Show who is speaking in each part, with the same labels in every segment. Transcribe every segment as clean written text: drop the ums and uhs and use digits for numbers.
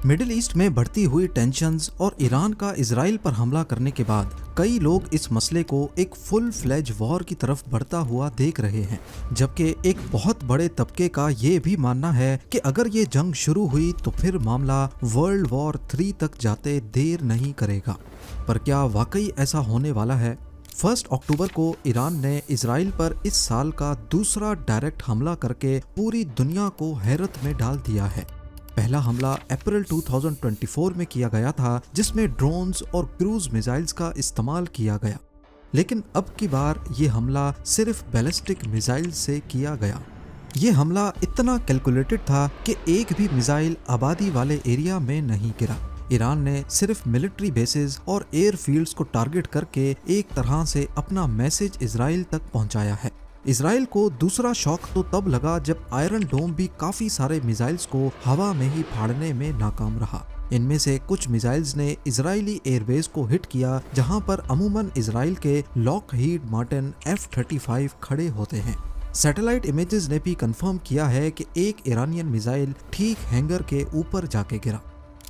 Speaker 1: Middle east में बढ़ती हुई टेंशन्स और ईरान का इजराइल पर हमला करने के बाद कई लोग इस मसले को एक फुल फ्लेज वॉर की तरफ बढ़ता हुआ देख रहे हैं, जबकि एक बहुत बड़े तबके का ये भी मानना है कि अगर ये जंग शुरू हुई तो फिर मामला वर्ल्ड वॉर 3 तक जाते देर नहीं करेगा। पर क्या वाकई ऐसा होने वाला है? 1 अक्टूबर को ईरान ने इजराइल पर इस साल का दूसरा डायरेक्ट हमला करके पूरी दुनिया को हैरत में डाल दिया है। पहला हमला अप्रैल 2024 में किया गया था, जिसमें ड्रोन्स और क्रूज मिसाइल्स का इस्तेमाल किया गया, लेकिन अब की बार ये हमला सिर्फ बैलिस्टिक मिसाइल से किया गया। ये हमला इतना कैलकुलेटेड था कि एक भी मिसाइल आबादी वाले एरिया में नहीं गिरा। ईरान ने सिर्फ मिलिट्री बेसेस और एयरफील्ड्स को टारगेट करके एक तरह से अपना मैसेज इजराइल तक पहुंचाया है। इजराइल को दूसरा शॉक तो तब लगा जब आयरन डोम भी काफी सारे मिसाइल्स को हवा में ही फाड़ने में नाकाम रहा। इनमें से कुछ मिसाइल्स ने इजरायली एयरबेस को हिट किया, जहां पर अमूमन इजराइल के लॉकहीड मार्टिन F-35 खड़े होते हैं। सैटेलाइट इमेजेस ने भी कंफर्म किया है कि एक ईरानियन मिसाइल ठीक हैंगर के ऊपर जाके गिरा।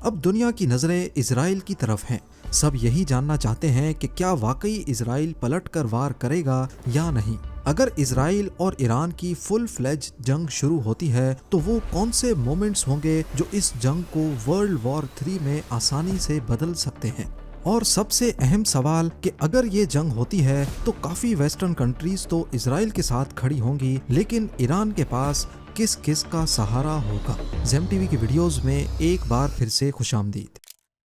Speaker 1: अब दुनिया की नजरें इजराइल की तरफ हैं। सब यही जानना चाहते हैं कि क्या वाकई इजराइल पलटकर वार करेगा या नहीं। अगर इजराइल और ईरान की फुल फ्लेज जंग शुरू होती है तो वो कौन से मोमेंट्स होंगे जो इस जंग को वर्ल्ड वॉर 3 में आसानी से बदल सकते हैं। और सबसे अहम सवाल कि अगर ये जंग होती है तो काफी वेस्टर्न कंट्रीज तो इजराइल के साथ खड़ी होंगी, लेकिन ईरान के पास किस किस का सहारा होगा। ज़ेम टीवी की वीडियोस में एक बार फिर से खुशामदीद।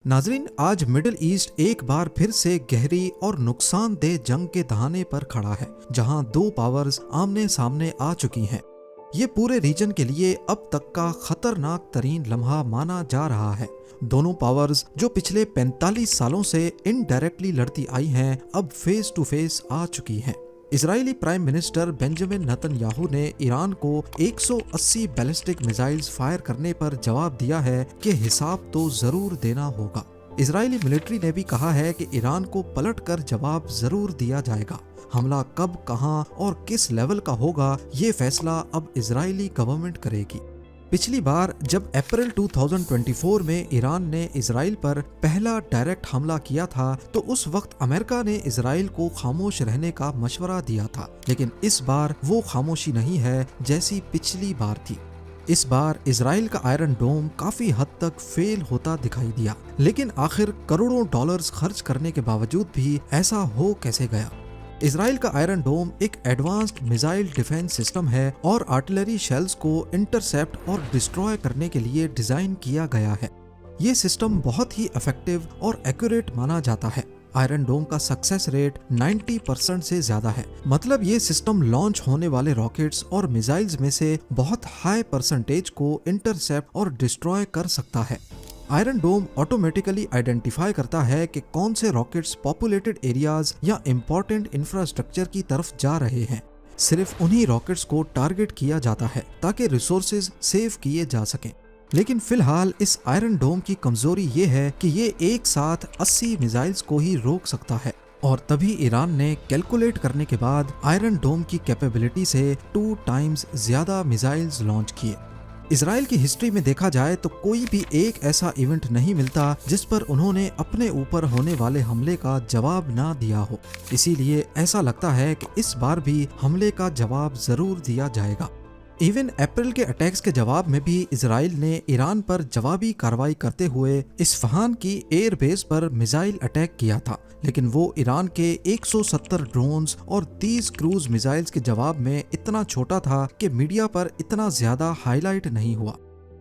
Speaker 1: नाजरीन, आज मिडिल ईस्ट एक बार फिर से गहरी और नुकसानदेह जंग के दहाने पर खड़ा है, जहां दो पावर्स आमने सामने आ चुकी हैं। ये पूरे रीजन के लिए अब तक का खतरनाक तरीन लम्हा माना जा रहा है। दोनों पावर्स जो पिछले 45 सालों से इनडायरेक्टली लड़ती आई हैं, अब फेस टू फेस आ चुकी हैं। Israeli prime minister Benjamin Netanyahu ने ईरान को 180 बैलिस्टिक मिसाइल्स फायर करने पर जवाब दिया है कि हिसाब तो जरूर देना होगा। इजरायली मिलिट्री ने भी कहा है कि ईरान को पलटकर जवाब जरूर दिया जाएगा। हमला कब, कहां और किस लेवल का होगा, ये फैसला अब इजरायली गवर्नमेंट करेगी। पिछली बार जब अप्रैल 2024 में ईरान ने इजराइल पर पहला डायरेक्ट हमला किया था तो उस वक्त अमेरिका ने इजराइल को खामोश रहने का मशवरा दिया था, लेकिन इस बार वो खामोशी नहीं है जैसी पिछली बार थी। इस बार इजराइल का आयरन डोम काफी हद तक फेल होता दिखाई दिया, लेकिन आखिर करोड़ों डॉलर्स खर्च करने के बावजूद भी ऐसा हो कैसे गया। इजराइल का आयरन डोम एक एडवांस्ड मिसाइल डिफेंस सिस्टम है और आर्टिलरी शेल्स को इंटरसेप्ट और डिस्ट्रॉय करने के लिए डिजाइन किया गया है। ये सिस्टम बहुत ही इफेक्टिव और एक्यूरेट माना जाता है। आयरन डोम का सक्सेस रेट 90% से ज्यादा है, मतलब ये सिस्टम लॉन्च होने वाले रॉकेट्स और मिसाइल्स में से बहुत हाई परसेंटेज को इंटरसेप्ट और डिस्ट्रॉय कर सकता है। आयरन डोम ऑटोमेटिकली आइडेंटिफाई करता है कि कौन से रॉकेट्स पॉपुलेटेड एरियाज या इम्पोर्टेंट इंफ्रास्ट्रक्चर की तरफ जा रहे हैं। सिर्फ उन्हीं रॉकेट्स को टारगेट किया जाता है ताकि रिसोर्सेज सेव किए जा सकें। लेकिन फिलहाल इस आयरन डोम की कमजोरी ये है कि ये एक साथ 80 मिसाइल्स को ही रोक सकता है, और तभी ईरान ने कैलकुलेट करने के बाद आयरन डोम की कैपेबिलिटी से 2 टाइम्स ज्यादा मिसाइल्स लॉन्च किए। इजराइल की हिस्ट्री में देखा जाए तो कोई भी एक ऐसा इवेंट नहीं मिलता जिस पर उन्होंने अपने ऊपर होने वाले हमले का जवाब ना दिया हो। इसीलिए ऐसा लगता है कि इस बार भी हमले का जवाब जरूर दिया जाएगा। इवन अप्रैल के अटैक्स के जवाब में भी इजराइल ने ईरान पर जवाबी कार्रवाई करते हुए इस्फहान की एयरबेस पर मिसाइल अटैक किया था, लेकिन वो ईरान के 170 ड्रोन्स और 30 क्रूज मिसाइल्स के जवाब में इतना छोटा था कि मीडिया पर इतना ज्यादा हाईलाइट नहीं हुआ।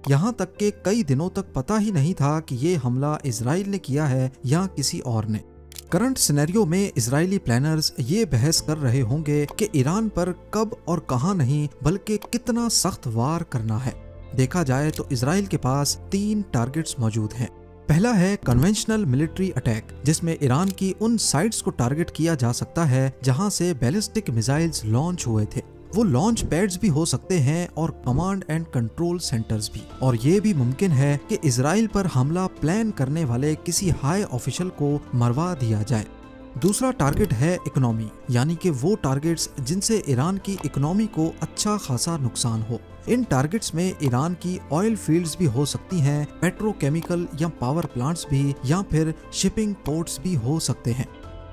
Speaker 1: यहाँ तक के कई दिनों तक पता ही नहीं था कि ये हमला इजराइल ने किया है या किसी और ने। करंट सिनेरियो में इजरायली प्लानर्स ये बहस कर रहे होंगे कि ईरान पर कब और कहां नहीं बल्कि कितना सख्त वार करना है। देखा जाए तो इजराइल के पास 3 टारगेट्स मौजूद हैं। पहला है कन्वेंशनल मिलिट्री अटैक, जिसमें ईरान की उन साइट्स को टारगेट किया जा सकता है जहां से बैलिस्टिक मिसाइल्स लॉन्च हुए थे। वो लॉन्च पैड्स भी हो सकते हैं और कमांड एंड कंट्रोल सेंटर्स भी। और ये भी मुमकिन है कि इजराइल पर हमला प्लान करने वाले किसी हाई ऑफिशियल को मरवा दिया जाए। दूसरा टारगेट है इकोनॉमी, यानी कि वो टारगेट्स जिनसे ईरान की इकोनॉमी को अच्छा खासा नुकसान हो। इन टारगेट्स में ईरान की ऑयल फील्ड्स भी हो सकती हैं, पेट्रोकेमिकल या पावर प्लांट्स भी, या फिर शिपिंग पोर्ट्स भी हो सकते हैं।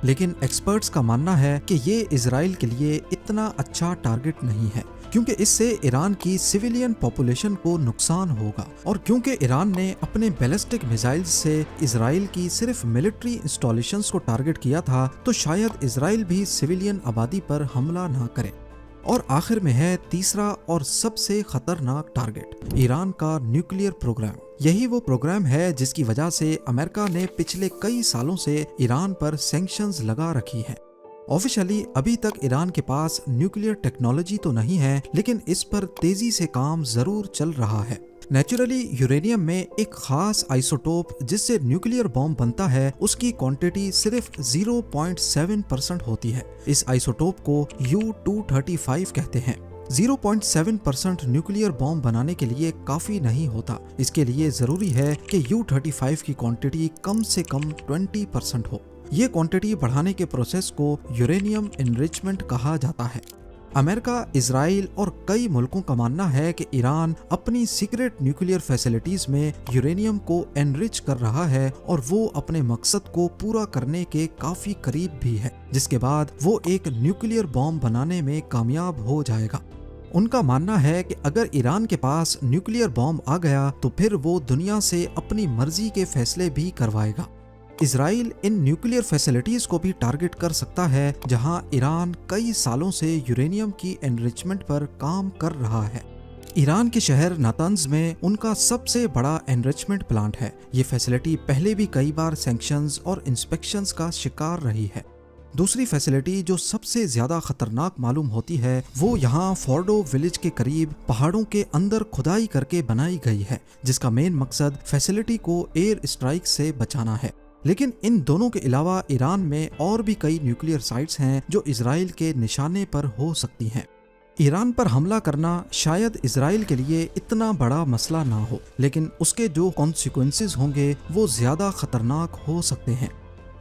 Speaker 1: लेकिन एक्सपर्ट्स का मानना है कि ये इजराइल के लिए इतना अच्छा टारगेट नहीं है, क्योंकि इससे ईरान की सिविलियन पॉपुलेशन को नुकसान होगा, और क्योंकि ईरान ने अपने बैलिस्टिक मिसाइल्स से इजराइल की सिर्फ मिलिट्री इंस्टॉलेशंस को टारगेट किया था, तो शायद इजराइल भी सिविलियन आबादी पर हमला ना करे। और आखिर में है तीसरा और सबसे खतरनाक टारगेट, ईरान का न्यूक्लियर प्रोग्राम। यही वो प्रोग्राम है जिसकी वजह से अमेरिका ने पिछले कई सालों से ईरान पर सैंक्शंस लगा रखी हैं। ऑफिशियली अभी तक ईरान के पास न्यूक्लियर टेक्नोलॉजी तो नहीं है, लेकिन इस पर तेजी से काम जरूर चल रहा है। नेचुरली यूरेनियम में एक खास आइसोटोप जिससे न्यूक्लियर बॉम्ब बनता है, उसकी क्वांटिटी सिर्फ 0.7% होती है। इस आइसोटोप को U-235 कहते हैं। 0.7% न्यूक्लियर बॉम्ब बनाने के लिए काफी नहीं होता। इसके लिए जरूरी है कि U-35 की क्वांटिटी कम से कम 20% हो। ये क्वांटिटी बढ़ाने के प्रोसेस को यूरेनियम एनरिचमेंट कहा जाता है। अमेरिका, इजराइल और कई मुल्कों का मानना है कि ईरान अपनी सीक्रेट न्यूक्लियर फैसिलिटीज में यूरेनियम को एनरिच कर रहा है, और वो अपने मकसद को पूरा करने के काफी करीब भी है, जिसके बाद वो एक न्यूक्लियर बॉम्ब बनाने में कामयाब हो जाएगा। उनका मानना है कि अगर ईरान के पास न्यूक्लियर बॉम्ब आ गया तो फिर वो दुनिया से अपनी मर्जी के फैसले भी करवाएगा। इजराइल इन न्यूक्लियर फैसिलिटीज को भी टारगेट कर सकता है, जहां ईरान कई सालों से यूरेनियम की एनरिचमेंट पर काम कर रहा है। ईरान के शहर नातांज में उनका सबसे बड़ा एनरिचमेंट प्लांट है। ये फैसिलिटी पहले भी कई बार सैंक्शंस और इंस्पेक्शंस का शिकार रही है। दूसरी फैसिलिटी जो सबसे ज्यादा खतरनाक मालूम होती है, वो यहाँ फोर्डो विलेज के करीब पहाड़ों के अंदर खुदाई करके बनाई गई है, जिसका मेन मकसद फैसिलिटी को एयर स्ट्राइक से बचाना है। लेकिन इन दोनों के अलावा ईरान में और भी कई न्यूक्लियर साइट्स हैं जो इजराइल के निशाने पर हो सकती हैं। ईरान पर हमला करना शायद इजराइल के लिए इतना बड़ा मसला ना हो, लेकिन उसके जो कॉन्सिक्वेंसेस होंगे वो ज्यादा खतरनाक हो सकते हैं।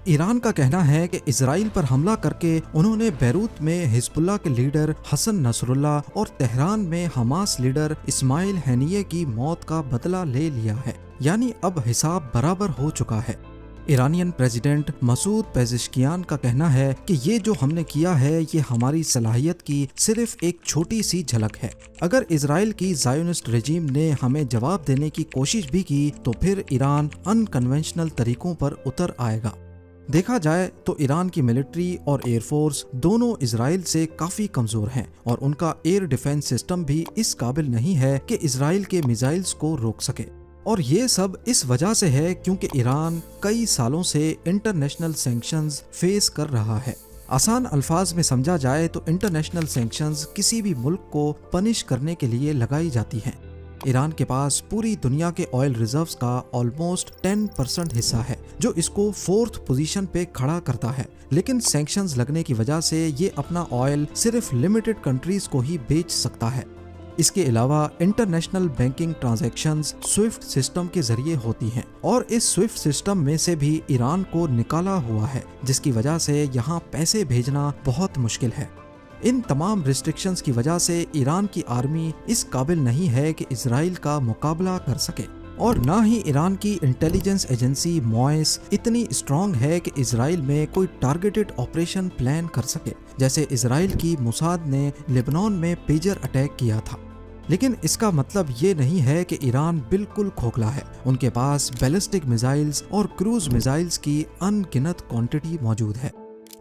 Speaker 1: ईरान का कहना है कि इजराइल पर हमला करके उन्होंने बैरूत में हिजबुल्लाह के लीडर हसन नसरुल्लाह और तेहरान में हमास लीडर इस्माइल हैनिये की मौत का बदला ले लिया है, यानी अब हिसाब बराबर हो चुका है। ईरानियन प्रेसिडेंट मसूद पेज़ेश्कियान का कहना है कि ये जो हमने किया है ये हमारी सलाहियत की सिर्फ एक छोटी सी झलक है। अगर इजराइल की ज़ायोनिस्ट रेजिम ने हमें जवाब देने की कोशिश भी की तो फिर ईरान अनकन्वेंशनल तरीकों पर उतर आएगा। देखा जाए तो ईरान की मिलिट्री और एयरफोर्स दोनों इजराइल से काफ़ी कमज़ोर हैं, और उनका एयर डिफेंस सिस्टम भी इस काबिल नहीं है कि इजराइल के मिसाइल्स को रोक सके। और ये सब इस वजह से है क्योंकि ईरान कई सालों से इंटरनेशनल सैंक्शंस फेस कर रहा है। आसान अल्फाज में समझा जाए तो इंटरनेशनल सैंक्शंस किसी भी मुल्क को पनिश करने के लिए लगाई जाती हैं। ईरान के पास पूरी दुनिया के ऑयल रिजर्व्स का ऑलमोस्ट 10% हिस्सा है, जो इसको 4th पोजीशन पे खड़ा करता है। लेकिन सैंक्शंस लगने की वजह से ये अपना ऑयल सिर्फ लिमिटेड कंट्रीज को ही बेच सकता है। इसके अलावा international banking transactions Swift system के जरिए होती हैं, और इस स्विफ्ट सिस्टम में से भी ईरान को निकाला हुआ है, जिसकी वजह से यहाँ पैसे भेजना बहुत मुश्किल है। इन तमाम रिस्ट्रिक्शंस की वजह से ईरान की आर्मी इस काबिल नहीं है कि इजराइल का मुकाबला कर सके, और ना ही ईरान की इंटेलिजेंस एजेंसी मॉइस इतनी स्ट्रॉन्ग है कि इजराइल में कोई टारगेटेड ऑपरेशन प्लान कर सके, जैसे इजराइल की मुसाद ने लेबनान में पेजर अटैक किया था। लेकिन इसका मतलब ये नहीं है कि ईरान बिल्कुल खोखला है। उनके पास बैलिस्टिक मिसाइल्स और क्रूज मिसाइल्स की अनगिनत क्वांटिटी मौजूद है।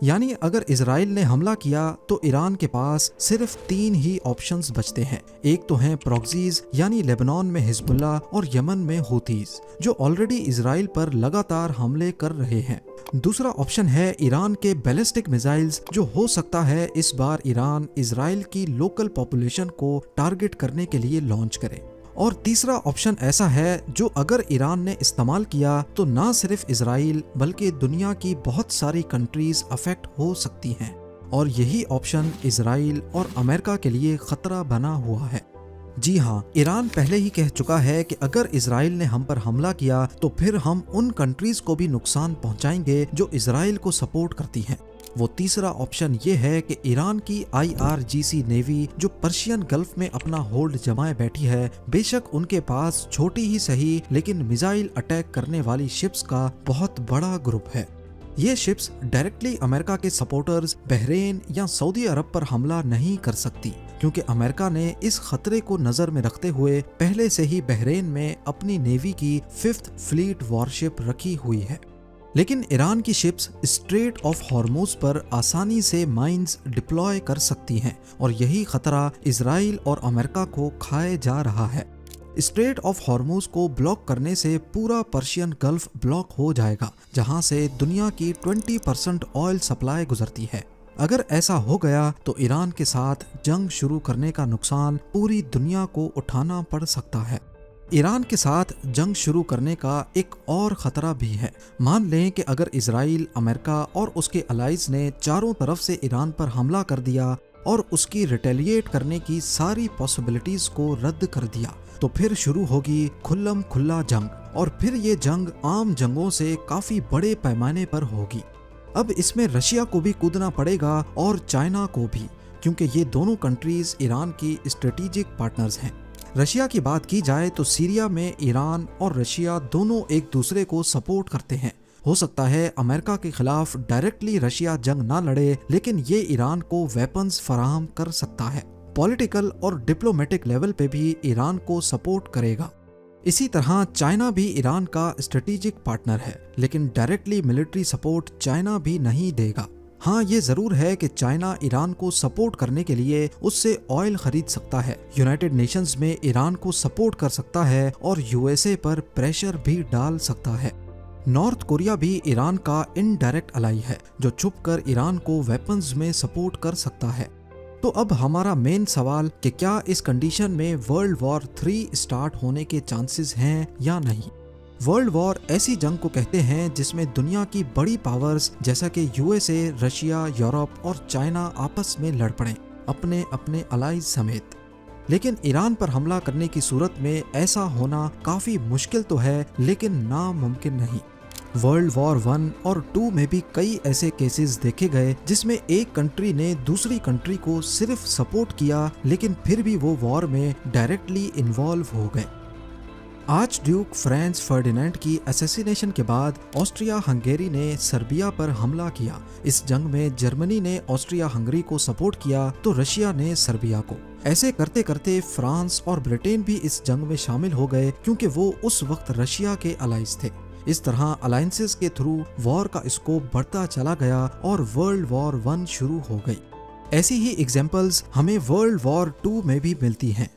Speaker 1: यानी अगर इजराइल ने हमला किया तो ईरान के पास सिर्फ 3 ही ऑप्शंस बचते हैं। एक तो हैं प्रॉक्सीज, यानी लेबनान में हिजबुल्लाह और यमन में हूथीज, जो ऑलरेडी इजराइल पर लगातार हमले कर रहे हैं। दूसरा ऑप्शन है ईरान के बैलिस्टिक मिसाइल्स, जो हो सकता है इस बार ईरान इजराइल की लोकल पॉपुलेशन को टारगेट करने के लिए लॉन्च करे। और तीसरा ऑप्शन ऐसा है जो अगर ईरान ने इस्तेमाल किया तो ना सिर्फ इजराइल बल्कि दुनिया की बहुत सारी कंट्रीज अफेक्ट हो सकती हैं, और यही ऑप्शन इजराइल और अमेरिका के लिए खतरा बना हुआ है। जी हाँ, ईरान पहले ही कह चुका है कि अगर इजराइल ने हम पर हमला किया तो फिर हम उन कंट्रीज को भी नुकसान पहुंचाएंगे जो इजराइल को सपोर्ट करती हैं। वो तीसरा ऑप्शन ये है कि ईरान की IRGC नेवी जो पर्शियन गल्फ में अपना होल्ड जमाए बैठी है, बेशक उनके पास छोटी ही सही लेकिन मिसाइल अटैक करने वाली शिप्स का बहुत बड़ा ग्रुप है। ये शिप्स डायरेक्टली अमेरिका के सपोर्टर्स बहरेन या सऊदी अरब पर हमला नहीं कर सकती, क्योंकि अमेरिका ने इस खतरे को नजर में रखते हुए पहले से ही बहरेन में अपनी नेवी की 5th फ्लीट वॉरशिप रखी हुई है। लेकिन ईरान की शिप्स स्ट्रेट ऑफ हॉर्मुज पर आसानी से माइंस डिप्लॉय कर सकती हैं और यही खतरा इजराइल और अमेरिका को खाए जा रहा है। स्ट्रेट ऑफ हॉर्मुज को ब्लॉक करने से पूरा पर्शियन गल्फ ब्लॉक हो जाएगा, जहां से दुनिया की 20% ऑयल सप्लाई गुजरती है। अगर ऐसा हो गया तो ईरान के साथ जंग शुरू करने का नुकसान पूरी दुनिया को उठाना पड़ सकता है। ईरान के साथ जंग शुरू करने का एक और खतरा भी है। मान लें कि अगर इजराइल, अमेरिका और उसके अलाइज ने चारों तरफ से ईरान पर हमला कर दिया और उसकी रिटेलिएट करने की सारी पॉसिबिलिटीज को रद्द कर दिया, तो फिर शुरू होगी खुल्लम खुल्ला जंग, और फिर ये जंग आम जंगों से काफी बड़े पैमाने पर होगी। अब इसमें रशिया को भी कूदना पड़ेगा और चाइना को भी, क्योंकि ये दोनों कंट्रीज ईरान की स्ट्रेटेजिक पार्टनर्स हैं। रशिया की बात की जाए तो सीरिया में ईरान और रशिया दोनों एक दूसरे को सपोर्ट करते हैं। हो सकता है अमेरिका के खिलाफ डायरेक्टली रशिया जंग ना लड़े, लेकिन ये ईरान को वेपन्स फराहम कर सकता है। पॉलिटिकल और डिप्लोमेटिक लेवल पे भी ईरान को सपोर्ट करेगा। इसी तरह चाइना भी ईरान का स्ट्रेटेजिक पार्टनर है, लेकिन डायरेक्टली मिलिट्री सपोर्ट चाइना भी नहीं देगा। हाँ, ये जरूर है कि चाइना ईरान को सपोर्ट करने के लिए उससे ऑयल खरीद सकता है, यूनाइटेड नेशंस में ईरान को सपोर्ट कर सकता है और USA पर प्रेशर भी डाल सकता है। नॉर्थ कोरिया भी ईरान का इनडायरेक्ट अलाई है, जो छुपकर ईरान को वेपन्स में सपोर्ट कर सकता है। तो अब हमारा मेन सवाल कि क्या इस कंडीशन में वर्ल्ड वॉर 3 स्टार्ट होने के चांसेस हैं या नहीं। वर्ल्ड वॉर ऐसी जंग को कहते हैं जिसमें दुनिया की बड़ी पावर्स जैसा कि USA, रशिया, यूरोप और चाइना आपस में लड़ पड़े, अपने अपने अलाइज समेत। लेकिन ईरान पर हमला करने की सूरत में ऐसा होना काफी मुश्किल तो है, लेकिन नामुमकिन नहीं। वर्ल्ड वॉर 1 और 2 में भी कई ऐसे केसेस देखे गए जिसमें एक कंट्री ने दूसरी कंट्री को सिर्फ सपोर्ट किया, लेकिन फिर भी वो वॉर में डायरेक्टली इन्वॉल्व हो गए। आर्च ड्यूक फ्रांज फर्डिनेंड की असैसिनेशन के बाद ऑस्ट्रिया हंगेरी ने सर्बिया पर हमला किया। इस जंग में जर्मनी ने ऑस्ट्रिया हंगरी को सपोर्ट किया तो रशिया ने सर्बिया को। ऐसे करते करते फ्रांस और ब्रिटेन भी इस जंग में शामिल हो गए, क्योंकि वो उस वक्त रशिया के अलाइज थे। इस तरह अलायंसेस के थ्रू वॉर का स्कोप बढ़ता चला गया और वर्ल्ड वॉर 1 शुरू हो गई। ऐसी ही एग्जांपल्स हमें वर्ल्ड वॉर 2 में भी मिलती हैं।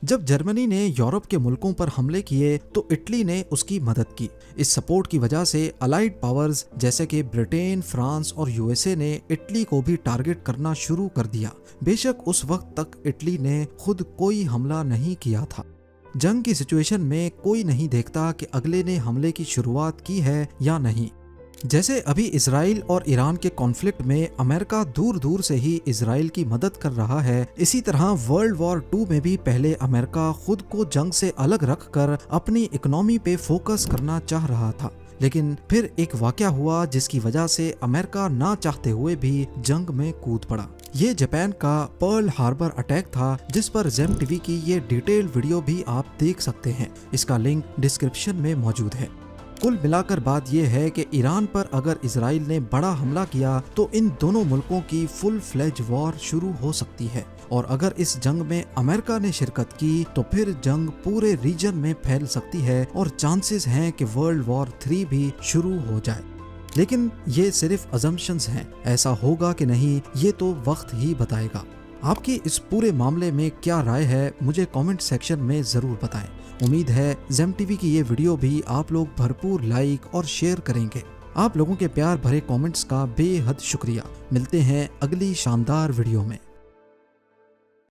Speaker 1: जब जर्मनी ने यूरोप के मुल्कों पर हमले किए तो इटली ने उसकी मदद की। इस सपोर्ट की वजह से अलाइड पावर्स जैसे कि ब्रिटेन, फ्रांस और USA ने इटली को भी टारगेट करना शुरू कर दिया। बेशक उस वक्त तक इटली ने खुद कोई हमला नहीं किया था। जंग की सिचुएशन में कोई नहीं देखता कि अगले ने हमले की शुरुआत की है या नहीं। जैसे अभी इजराइल और ईरान के कॉन्फ्लिक्ट में अमेरिका दूर दूर से ही इजराइल की मदद कर रहा है, इसी तरह वर्ल्ड वॉर 2 में भी पहले अमेरिका खुद को जंग से अलग रखकर अपनी इकोनॉमी पे फोकस करना चाह रहा था। लेकिन फिर एक वाकया हुआ जिसकी वजह से अमेरिका ना चाहते हुए भी जंग में कूद पड़ा। ये जापान का पर्ल हार्बर अटैक था, जिस पर जेम टीवी की ये डिटेल वीडियो भी आप देख सकते हैं। इसका लिंक डिस्क्रिप्शन में मौजूद है। कुल मिलाकर बात यह है कि ईरान पर अगर इजराइल ने बड़ा हमला किया तो इन दोनों मुल्कों की फुल फ्लेज वॉर शुरू हो सकती है, और अगर इस जंग में अमेरिका ने शिरकत की तो फिर जंग पूरे रीजन में फैल सकती है और चांसेस हैं कि वर्ल्ड वॉर 3 भी शुरू हो जाए। लेकिन ये सिर्फ अजम्पशंस हैं, ऐसा होगा कि नहीं ये तो वक्त ही बताएगा। आपकी इस पूरे मामले में क्या राय है मुझे कमेंट सेक्शन में जरूर बताएं। उम्मीद है जेम टीवी की ये वीडियो भी आप लोग भरपूर लाइक और शेयर करेंगे। आप लोगों के प्यार भरे कमेंट्स का बेहद शुक्रिया। मिलते हैं अगली शानदार वीडियो में।